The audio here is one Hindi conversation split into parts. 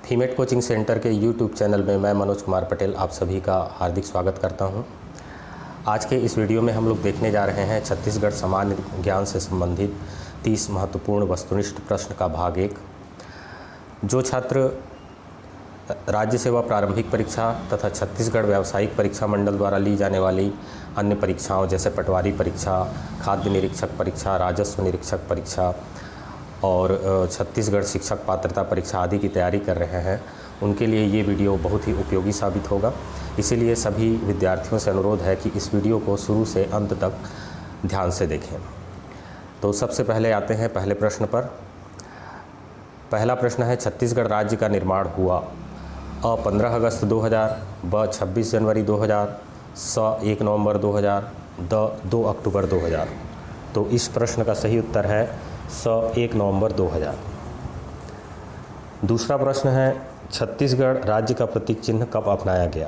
थीमेट कोचिंग सेंटर के यूट्यूब चैनल में मैं मनोज कुमार पटेल आप सभी का हार्दिक स्वागत करता हूं। आज के इस वीडियो में हम लोग देखने जा रहे हैं छत्तीसगढ़ सामान्य ज्ञान से संबंधित 30 महत्वपूर्ण वस्तुनिष्ठ प्रश्न का भाग 1। जो छात्र राज्य सेवा प्रारंभिक परीक्षा तथा छत्तीसगढ़ व्यावसायिक परीक्षा मंडल द्वारा ली जाने वाली अन्य परीक्षाओं जैसे पटवारी परीक्षा, खाद्य निरीक्षक परीक्षा, राजस्व निरीक्षक परीक्षा और छत्तीसगढ़ शिक्षक पात्रता परीक्षा आदि की तैयारी कर रहे हैं, उनके लिए ये वीडियो बहुत ही उपयोगी साबित होगा। इसीलिए सभी विद्यार्थियों से अनुरोध है कि इस वीडियो को शुरू से अंत तक ध्यान से देखें। तो सबसे पहले आते हैं पहले प्रश्न पर। पहला प्रश्न है, छत्तीसगढ़ राज्य का निर्माण हुआ अ 15 अगस्त 2000, ब 26 जनवरी 2000, स 1 नवंबर 2000, द 2 अक्टूबर 2000। तो इस प्रश्न का सही उत्तर है स 1 नवंबर 2000। दूसरा प्रश्न है, छत्तीसगढ़ राज्य का प्रतीक चिन्ह कब अपनाया गया?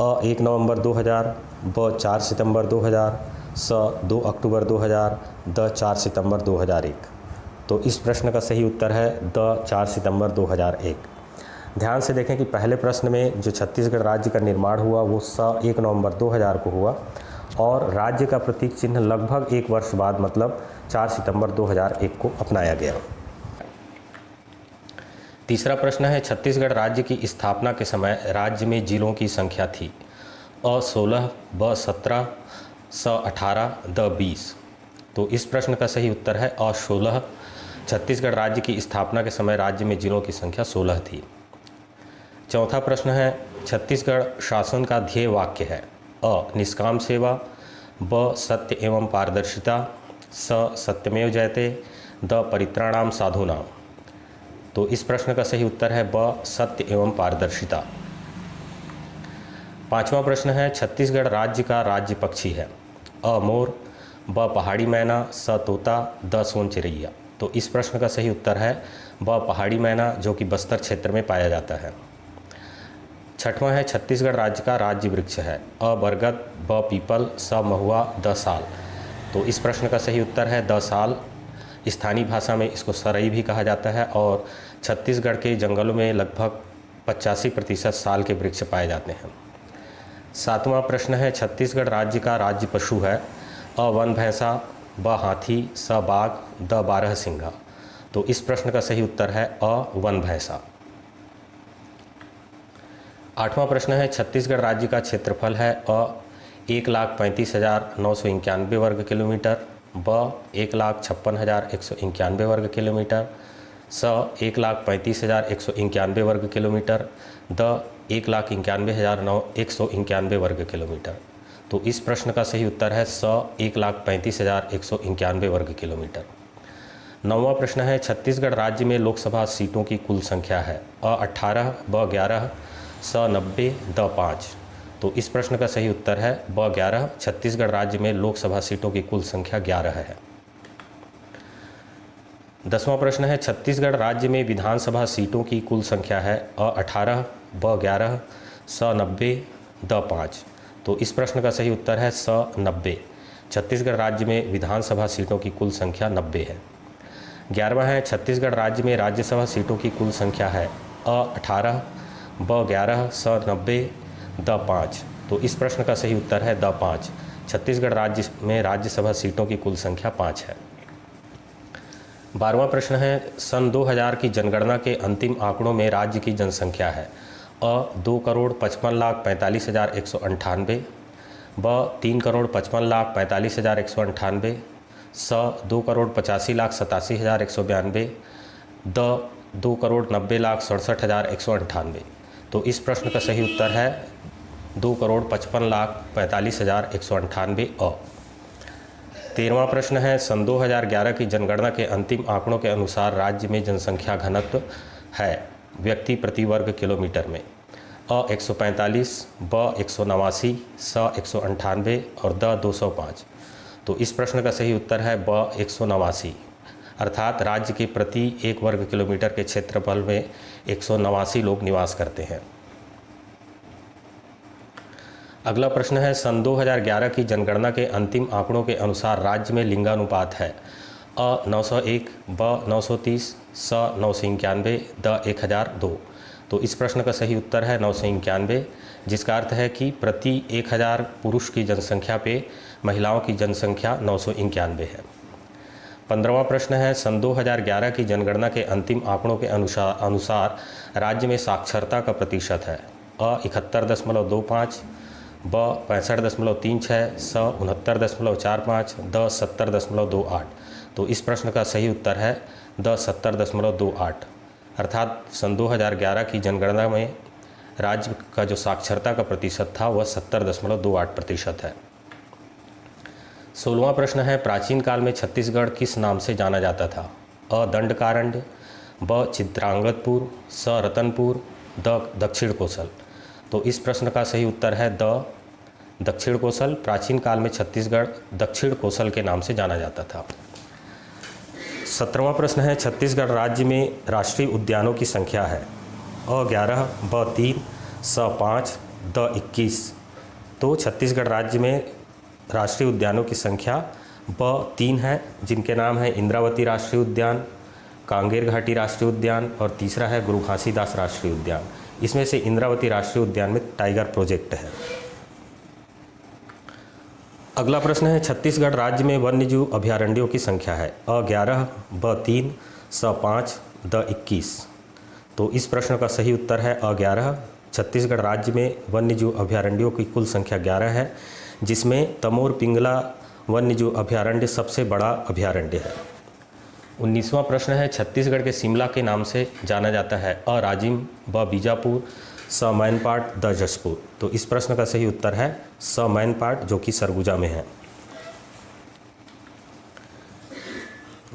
अ 1 नवंबर 2000, ब 4 सितंबर 2000, स 2 अक्टूबर 2000, द 4 सितंबर 2001। तो इस प्रश्न का सही उत्तर है द 4 सितंबर 2001। ध्यान से देखें कि पहले प्रश्न में जो छत्तीसगढ़ राज्य का निर्माण हुआ वो स 1 नवंबर 2000 को हुआ और राज्य का प्रतीक चिन्ह लगभग एक वर्ष बाद मतलब 4 सितंबर 2001 को अपनाया गया। तीसरा प्रश्न है, छत्तीसगढ़ राज्य की स्थापना के समय राज्य में जिलों की संख्या थी अ 16, ब 17, स 18, द 20। तो इस प्रश्न का सही उत्तर है अ 16। छत्तीसगढ़ राज्य की स्थापना के समय राज्य में जिलों की संख्या 16 थी। चौथा प्रश्न है, छत्तीसगढ़ शासन का ध्येय वाक्य है अ निष्काम सेवा, ब सत्य एवं पारदर्शिता, स सत्यमेव जयते, द परित्राणाम साधूनाम। तो इस प्रश्न का सही उत्तर है ब सत्य एवं पारदर्शिता। पांचवा प्रश्न है, छत्तीसगढ़ राज्य का राज्य पक्षी है अ मोर, ब पहाड़ी मैना, स तोता, द सोन चिरैया। तो इस प्रश्न का सही उत्तर है ब पहाड़ी मैना जो कि बस्तर क्षेत्र में पाया जाता है। छठवां है, छत्तीसगढ़ राज्य का राज्य वृक्ष है अ बरगद, ब पीपल, स महुआ, द साल। तो इस प्रश्न का सही उत्तर है द साल। स्थानीय भाषा में इसको सरई भी कहा जाता है और छत्तीसगढ़ के जंगलों में लगभग 85% साल के वृक्ष पाए जाते हैं। सातवां प्रश्न है, छत्तीसगढ़ राज्य का राज्य पशु है अ वन भैंसा, ब हाथी, स बाघ, द 12 सिंघा। तो इस प्रश्न का सही उत्तर है अ वन भैंसा। आठवां प्रश्न है, छत्तीसगढ़ राज्य का क्षेत्रफल है अ 1,35,991 वर्ग किलोमीटर, ब 1,56,191 वर्ग किलोमीटर, स 1,35,191 वर्ग किलोमीटर, द 1,91,191 वर्ग किलोमीटर। तो इस प्रश्न का सही उत्तर है स 1,35,191 वर्ग किलोमीटर। नौवां प्रश्न है, छत्तीसगढ़ राज्य में लोकसभा सीटों की कुल संख्या है अ 18, ब 11, स 90, द 5। तो इस प्रश्न का सही उत्तर है ब 11। छत्तीसगढ़ राज्य में लोकसभा सीटों की कुल संख्या 11 है। 10वां प्रश्न है, छत्तीसगढ़ राज्य में विधानसभा सीटों की कुल संख्या है अ 18, ब 11, स 90, द 5। तो इस प्रश्न का सही उत्तर है स 90। छत्तीसगढ़ राज्य में विधानसभा सीटों की कुल संख्या 90 है। 11वां है, छत्तीसगढ़ राज्य में राज्यसभा सीटों की कुल संख्या है अ 18, ब 11, स 90, द 5। तो इस प्रश्न का सही उत्तर है द 5। छत्तीसगढ़ राज्य में राज्यसभा सीटों की कुल संख्या 5 है। 12वां प्रश्न है, सन 2000 की जनगणना के अंतिम आंकड़ों में राज्य की जनसंख्या है अ 2,55,45,198, ब 3,55,45,198, स 2,85,87,192, द 2,90,67,198। तो इस प्रश्न का सही उत्तर है 2,55,45,198 अ। 13वां प्रश्न है, सन 2011 की जनगणना के अंतिम आंकड़ों के अनुसार राज्य में जनसंख्या घनत्व है व्यक्ति प्रति वर्ग किलोमीटर में अ 145, ब 189, स 198 और द 205। तो इस प्रश्न का सही उत्तर है ब 189, अर्थात राज्य के प्रति 1 वर्ग किलोमीटर के क्षेत्रफल में 189 लोग निवास करते हैं। अगला प्रश्न है, सन 2011 की जनगणना के अंतिम आंकड़ों के अनुसार राज्य में लिंगानुपात है अ 901, ब 930, स 991, द 1002। तो इस प्रश्न का सही उत्तर है 991, जिसका अर्थ है कि प्रति 1000 पुरुष की जनसंख्या पे महिलाओं की जनसंख्या 991 है। 15वां प्रश्न है, सन 2011 की जनगणना के अंतिम आंकड़ों के अनुसार राज्य में साक्षरता का प्रतिशत है। अ 71.25, ब 65.36, स 69.45, द 70.28। तो इस प्रश्न का सही उत्तर है द 70.28, अर्थात सन 2011 की जनगणना में राज्य का जो साक्षरता का प्रतिशत था वह 70.28% है। 16वां प्रश्न है, प्राचीन काल में छत्तीसगढ़ किस नाम से जाना जाता था? अ दंडकारण्य, ब चित्रांगदपुर, स रतनपुर, द दक्षिण कोसल। तो इस प्रश्न का सही उत्तर है द दक्षिण कोसल। प्राचीन काल में छत्तीसगढ़ दक्षिण कोसल के नाम से जाना जाता था। 17वां प्रश्न है, छत्तीसगढ़ राज्य में राष्ट्रीय उद्यानों की संख्या है। अ 11, ब 3, स 5, द 21। तो छत्तीसगढ़ राज्य में राष्ट्रीय उद्यानों की संख्या ब 3 है, जिनके नाम है इंद्रावती राष्ट्रीय उद्यान, कांगेर घाटी राष्ट्रीय उद्यान और तीसरा है गुरु घासीदास राष्ट्रीय उद्यान। इसमें से इंद्रावती राष्ट्रीय उद्यान में टाइगर प्रोजेक्ट है। अगला प्रश्न है, छत्तीसगढ़ राज्य में वन्यजीव अभयारण्यों की संख्या है। अ 11, ब 3, स 5, द 21। तो इस प्रश्न का सही उत्तर है अ 11। छत्तीसगढ़ राज्य में वन्यजीव अभयारण्यों की कुल संख्या 11 है, जिसमें तमोर पिंगला वन्यजीव अभयारण्य सबसे बड़ा अभयारण्य है। 19वां प्रश्न है, छत्तीसगढ़ के शिमला के नाम से जाना जाता है। अ राजिम, ब बीजापुर, स मैनपाट, द जशपुर। तो इस प्रश्न का सही उत्तर है स मैनपाट, जो कि सरगुजा में है।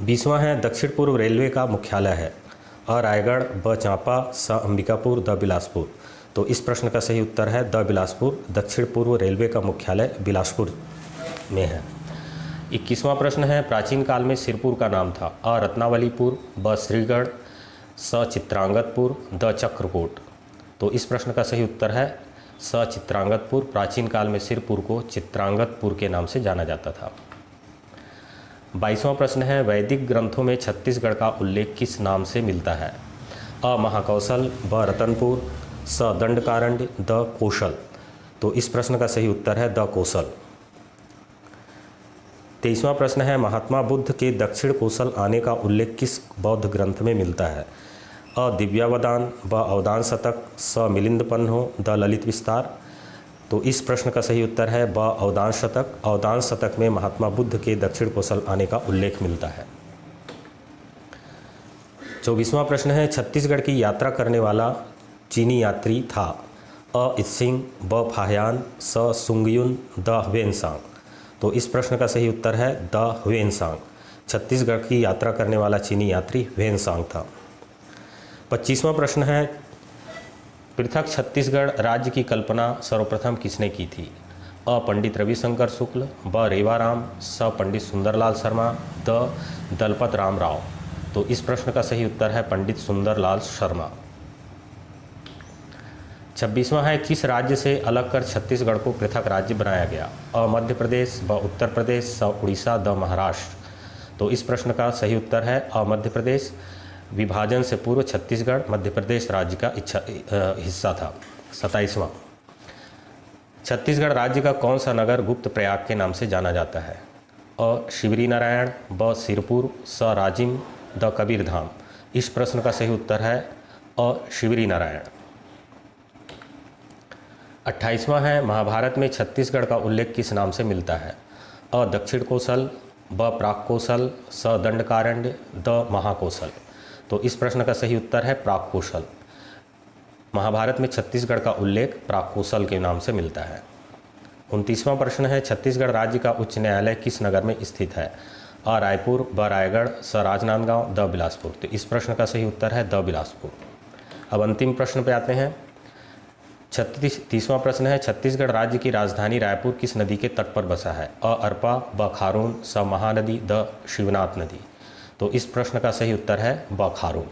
20वां है, दक्षिण पूर्व रेलवे का मुख्यालय है। अ रायगढ़, ब चांपा, स अंबिकापुर, द बिलासपुर। तो इस प्रश्न का सही उत्तर है द बिलासपुर। दक्षिण पूर्व रेलवे का मुख्यालय बिलासपुर में है। 21वां प्रश्न है, प्राचीन काल में सिरपुर का नाम था। अ रत्नावलीपुर, ब श्रीगढ़, स चित्रांगदपुर, द चक्रकोट। तो इस प्रश्न का सही उत्तर है स चित्रांगदपुर। प्राचीन काल में सिरपुर को चित्रांगदपुर के नाम से जाना जाता था। 22वां प्रश्न है, वैदिक ग्रंथों में छत्तीसगढ़ का उल्लेख किस नाम से मिलता है? अ महाकौशल, ब रतनपुर, स दंडकारण्य, द कौशल। तो इस प्रश्न का सही उत्तर है द कौशल। 23वां प्रश्न है, महात्मा बुद्ध के दक्षिण कोसल आने का उल्लेख किस बौद्ध ग्रंथ में मिलता है? अ दिव्यावदान, ब अवदान शतक, स मिलिंद पन्हो, द ललित विस्तार। तो इस प्रश्न का सही उत्तर है ब अवदान शतक। अवदान शतक में महात्मा बुद्ध के दक्षिण कोसल आने का उल्लेख मिलता है। 24वां प्रश्न है, छत्तीसगढ़ की यात्रा करने वाला चीनी यात्री था। अ इत्सिंग, ब फाह्यान, स सुंगयुन, द ह्वेनसांग। तो इस प्रश्न का सही उत्तर है द ह्वेनसांग। छत्तीसगढ़ की यात्रा करने वाला चीनी यात्री ह्वेनसांग था। 25वां प्रश्न है, पृथक छत्तीसगढ़ राज्य की कल्पना सर्वप्रथम किसने की थी? अ पंडित रविशंकर शुक्ल, ब रेवाराम, स पंडित सुंदरलाल शर्मा, द दलपत राम राव। तो इस प्रश्न का सही उत्तर है पंडित सुंदरलाल शर्मा। 26वां है, किस राज्य से अलग कर छत्तीसगढ़ को पृथक राज्य बनाया गया? अ मध्य प्रदेश, ब उत्तर प्रदेश, स उड़ीसा, द महाराष्ट्र। तो इस प्रश्न का सही उत्तर है अ मध्य प्रदेश। विभाजन से पूर्व छत्तीसगढ़ मध्य प्रदेश राज्य का हिस्सा था। 27वां, छत्तीसगढ़ राज्य का कौन सा नगर गुप्त प्रयाग के नाम से जाना जाता है? अ शिवरी नारायण, ब सिरपुर, स राजिम, द कबीरधाम। इस प्रश्न का सही उत्तर है अ शिवरी नारायण। 28वां है, महाभारत में छत्तीसगढ़ का उल्लेख किस नाम से मिलता है? अ दक्षिण कोसल, ब प्राक कोसल, स दंडकारण्य, द महाकोसल। तो इस प्रश्न का सही उत्तर है प्राक कोसल। महाभारत में छत्तीसगढ़ का उल्लेख प्राक कोसल के नाम से मिलता है। 29वां प्रश्न है, छत्तीसगढ़ राज्य का उच्च न्यायालय किस नगर में स्थित है? अ रायपुर, ब रायगढ़, स राजनांदगांव, द बिलासपुर। तो इस प्रश्न का सही उत्तर है द बिलासपुर। अब अंतिम प्रश्न पे आते हैं। 30वां प्रश्न है, छत्तीसगढ़ राज्य की राजधानी रायपुर किस नदी के तट पर बसा है? अ अरपा, ब खारून, स महानदी, द शिवनाथ नदी। तो इस प्रश्न का सही उत्तर है ब खारून।